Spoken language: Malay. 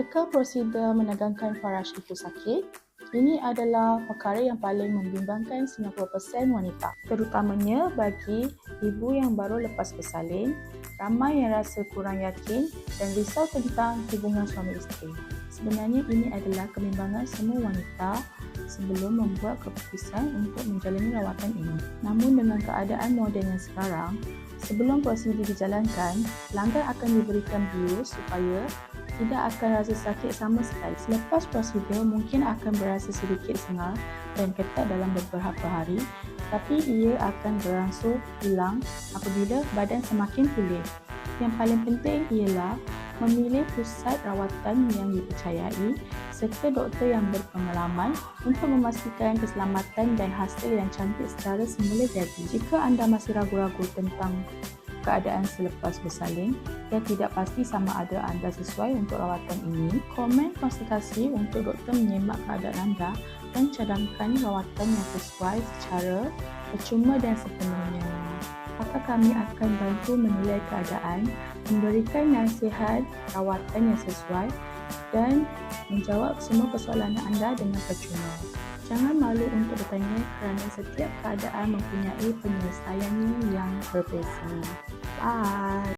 Adakah prosedur menegangkan faraj itu sakit? Ini adalah perkara yang paling membimbangkan 90% wanita, terutamanya bagi ibu yang baru lepas bersalin, ramai yang rasa kurang yakin dan risau tentang hubungan suami isteri. Sebenarnya ini adalah kebimbangan semua wanita sebelum membuat keputusan untuk menjalani rawatan ini. Namun dengan keadaan moden yang sekarang, sebelum prosedur dijalankan, pelanggan akan diberikan bius supaya tidak akan rasa sakit sama sekali. Selepas prosedur mungkin akan berasa sedikit sengal dan ketat dalam beberapa hari, tapi ia akan berangsur hilang apabila badan semakin pulih. Yang paling penting ialah memilih pusat rawatan yang dipercayai serta doktor yang berpengalaman untuk memastikan keselamatan dan hasil yang cantik secara semula jadi. Jika anda masih ragu-ragu tentang keadaan selepas bersalin dan tidak pasti sama ada anda sesuai untuk rawatan ini, komen konsultasi untuk doktor menyemak keadaan anda dan cadangkan rawatan yang sesuai secara percuma dan sepenuhnya. Maka kami akan bantu menilai keadaan, memberikan nasihat rawatan yang sesuai dan menjawab semua persoalan anda dengan percuma. Jangan malu untuk bertanya kerana setiap keadaan mempunyai penyelesaiannya yang berbeza. Bye!